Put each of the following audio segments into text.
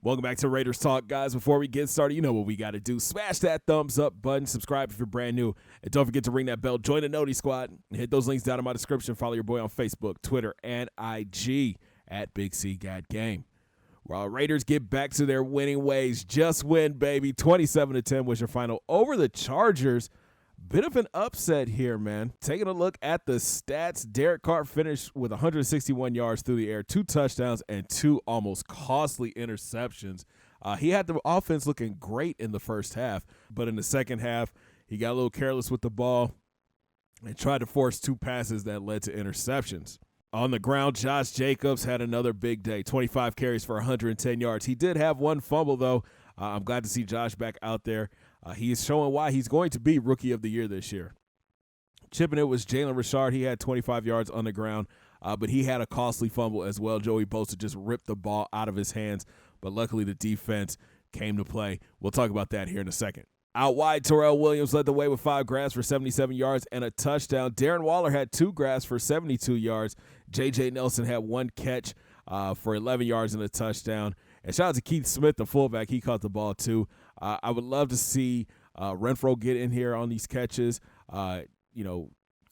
Welcome back to Raiders Talk, guys. Before we get started, you know what we got to do. Smash that thumbs up button, subscribe if you're brand new, and don't forget to ring that bell. Join the Noti Squad, and hit those links down in my description. Follow your boy on Facebook, Twitter, and IG at Big C Gat Game. While Raiders get back to their winning ways, just win, baby. 27-10 was your final over the Chargers. Bit of an upset here, man. Taking a look at the stats, Derek Carr finished with 161 yards through the air, 2 touchdowns, and 2 almost costly interceptions. He had the offense looking great in the first half, but in the second half, he got a little careless with the ball and tried to force 2 passes that led to interceptions. On the ground, Josh Jacobs had another big day, 25 carries for 110 yards. He did have 1 fumble, though. I'm glad to see Josh back out there. He is showing why he's going to be Rookie of the Year this year. Chipping it was Jalen Richard. He had 25 yards on the ground, but he had a costly fumble as well. Joey Bosa just ripped the ball out of his hands, but luckily the defense came to play. We'll talk about that here in a second. Out wide, Terrell Williams led the way with 5 grabs for 77 yards and a touchdown. Darren Waller had 2 grabs for 72 yards. J.J. Nelson had 1 catch for 11 yards and a touchdown. And shout out to Keith Smith, the fullback. He caught the ball too. I would love to see Renfro get in here on these catches. Carr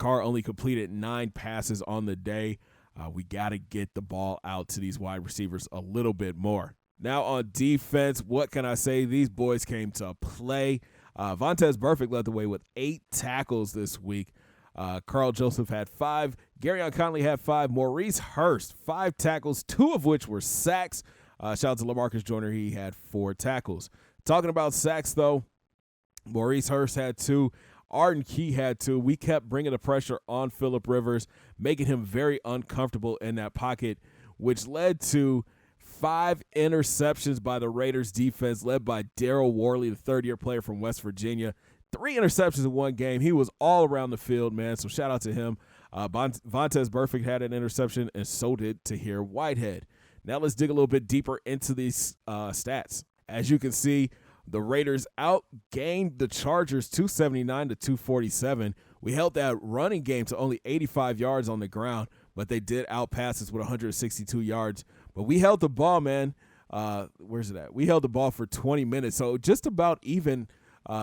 only completed 9 passes on the day. We got to get the ball out to these wide receivers a little bit more. Now on defense, what can I say? These boys came to play. Vontaze Burfict led the way with 8 tackles this week. Carl Joseph had 5. Garyon Conley had 5. Maurice Hurst, 5 tackles, 2 of which were sacks. Shout out to LaMarcus Joyner. He had 4 tackles. Talking about sacks, though, Maurice Hurst had 2. Arden Key had 2. We kept bringing the pressure on Phillip Rivers, making him very uncomfortable in that pocket, which led to 5 interceptions by the Raiders defense, led by Daryl Worley, the third-year player from West Virginia. 3 interceptions in one game. He was all around the field, man, so shout out to him. Vontaze Burfict had an interception, and so did Tahir Whitehead. Now let's dig a little bit deeper into these stats. As you can see, the Raiders outgained the Chargers 279 to 247. We held that running game to only 85 yards on the ground, but they did outpass us with 162 yards. But we held the ball, man. Where's it at? We held the ball for 20 minutes, so just about even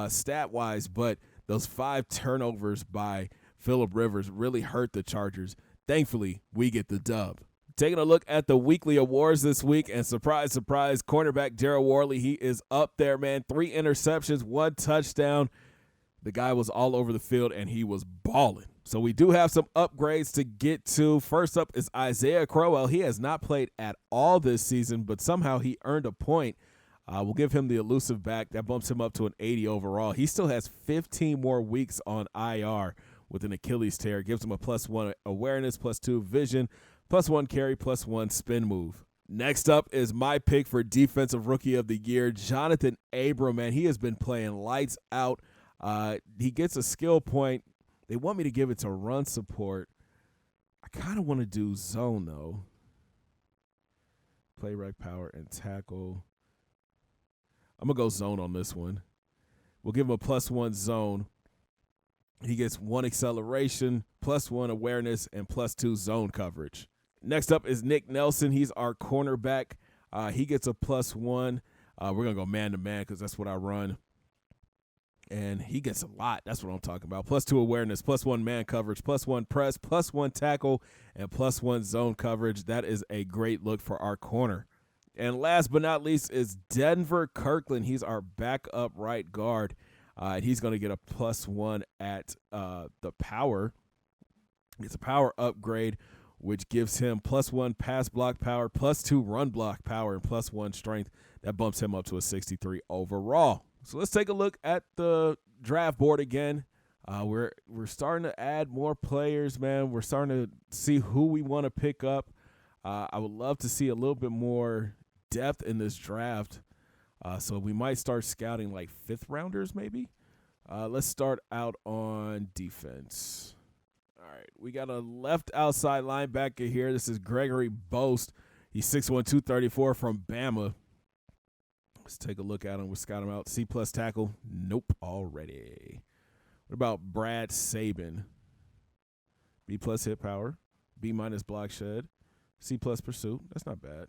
stat-wise, but those 5 turnovers by Phillip Rivers really hurt the Chargers. Thankfully, we get the dub. Taking a look at the weekly awards this week, and surprise, surprise, cornerback Daryl Worley, he is up there, man. 3 interceptions, 1 touchdown. The guy was all over the field, and he was balling. So we do have some upgrades to get to. First up is Isaiah Crowell. He has not played at all this season, but somehow he earned a point. We'll give him the elusive back. That bumps him up to an 80 overall. He still has 15 more weeks on IR with an Achilles tear. Gives him a +1 awareness, +2 vision, +1 carry, +1 spin move. Next up is my pick for Defensive Rookie of the Year, Jonathan Abram, man. He has been playing lights out. He gets a skill point. They want me to give it to run support. I kind of want to do zone, though. Play rec power and tackle. I'm going to go zone on this one. We'll give him a +1 zone. He gets 1 acceleration, +1 awareness, and +2 zone coverage. Next up is Nick Nelson. He's our cornerback. He gets a +1. We're going to go man-to-man because that's what I run. And he gets a lot. That's what I'm talking about. +2 awareness, +1 man coverage, +1 press, +1 tackle, and +1 zone coverage. That is a great look for our corner. And last but not least is Denver Kirkland. He's our backup right guard. And he's going to get a +1 at the power. It's a power upgrade, which gives him +1 pass block power, +2 run block power, and +1 strength. That bumps him up to a 63 overall. So let's take a look at the draft board again. We're starting to add more players, man. We're starting to see who we want to pick up. I would love to see a little bit more depth in this draft. So we might start scouting like 5th rounders maybe. Let's start out on defense. All right, we got a left outside linebacker here. This is Gregory Boast. He's 6'1", 234 from Bama. Let's take a look at him. We'll scout him out. C+ tackle. Nope, already. What about Brad Saban? B+ hit power. B- block shed. C+ pursuit. That's not bad.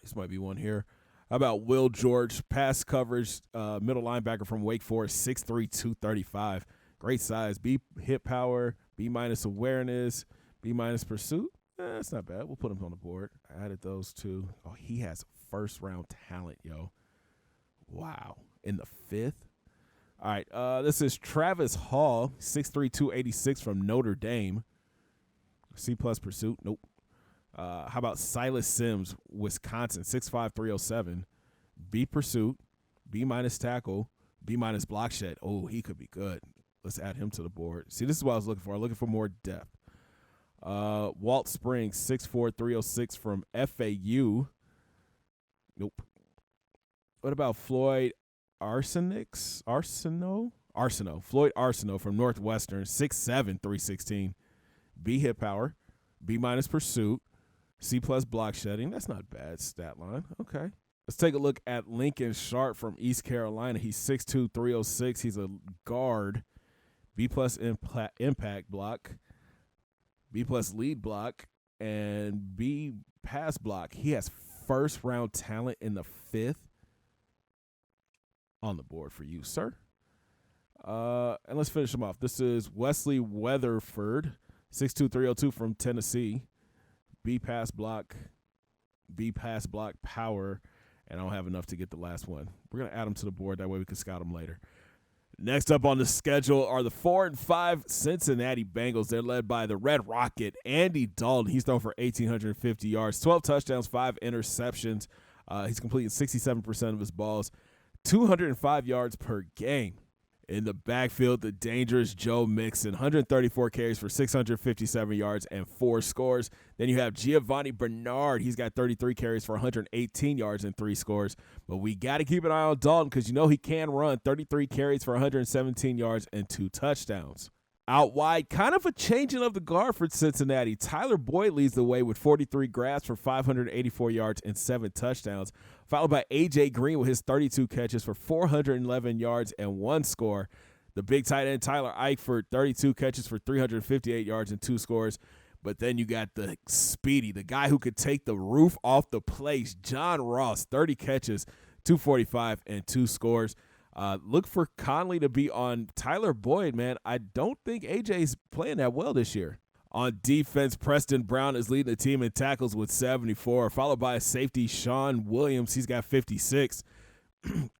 This might be one here. How about Will George, pass coverage, middle linebacker from Wake Forest, 6'3", 235. Great size. B hit power, B- awareness, B- pursuit. That's not bad. We'll put him on the board. I added those two. Oh, he has first-round talent, yo. Wow. In the 5th? All right, this is Travis Hall, 6'3", 286 from Notre Dame. C+ pursuit. Nope. How about Silas Sims, Wisconsin, 6'5", 307. B pursuit, B- tackle, B- block shed. Oh, he could be good. Let's add him to the board. See, this is what I was looking for. I'm looking for more depth. Walt Springs, 6'4", 306 from FAU. Nope. What about Floyd Arsenault? Floyd Arsenault from Northwestern, 6'7", 316. B hit power, B- pursuit, C+ block shedding. That's not bad stat line. Okay. Let's take a look at Lincoln Sharp from East Carolina. He's 6'2", 306. He's a guard. B+ impact block, B+ lead block, and B pass block. He has first-round talent in the 5th. On the board for you, sir. And let's finish him off. This is Wesley Weatherford, 6'2", 302 from Tennessee. B pass block, B pass block power, and I don't have enough to get the last one. We're going to add them to the board. That way we can scout them later. Next up on the schedule are the 4-5 Cincinnati Bengals. They're led by the Red Rocket, Andy Dalton. He's thrown for 1,850 yards, 12 touchdowns, 5 interceptions. He's completing 67% of his balls, 205 yards per game. In the backfield, the dangerous Joe Mixon, 134 carries for 657 yards and 4 scores. Then you have Giovanni Bernard. He's got 33 carries for 118 yards and 3 scores. But we got to keep an eye on Dalton because you know he can run. 33 carries for 117 yards and 2 touchdowns. Out wide, kind of a changing of the guard for Cincinnati. Tyler Boyd leads the way with 43 grabs for 584 yards and 7 touchdowns, followed by A.J. Green with his 32 catches for 411 yards and 1 score. The big tight end Tyler Eifert, 32 catches for 358 yards and 2 scores. But then you got the speedy, the guy who could take the roof off the place, John Ross, 30 catches, 245 and 2 scores. Look for Conley to be on Tyler Boyd, man. I don't think AJ's playing that well this year. On defense, Preston Brown is leading the team in tackles with 74, followed by a safety, Sean Williams. He's got 56.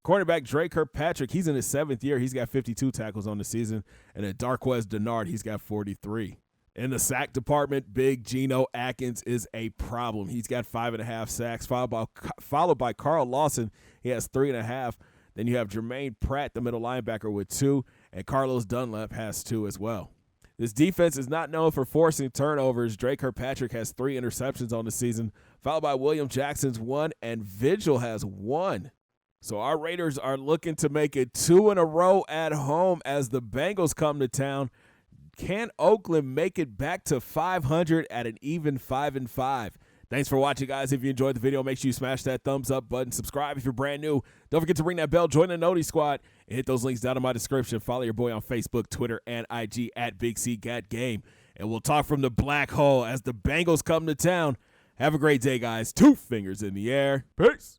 Cornerback Drake Kirkpatrick, he's in his 7th year. He's got 52 tackles on the season. And then Darquez Denard, he's got 43. In the sack department, big Geno Atkins is a problem. He's got 5.5 sacks, followed by Carl Lawson. He has 3.5. Then you have Jermaine Pratt, the middle linebacker, with 2, and Carlos Dunlap has 2 as well. This defense is not known for forcing turnovers. Drake Kirkpatrick has 3 interceptions on the season, followed by William Jackson's 1, and Vigil has 1. So our Raiders are looking to make it 2 in a row at home as the Bengals come to town. Can Oakland make it back to 500 at an even 5-5? Thanks for watching, guys. If you enjoyed the video, make sure you smash that thumbs up button. Subscribe if you're brand new. Don't forget to ring that bell. Join the Noti Squad. And hit those links down in my description. Follow your boy on Facebook, Twitter, and IG at Big C Got Game. And we'll talk from the black hole as the Bengals come to town. Have a great day, guys. 2 fingers in the air. Peace.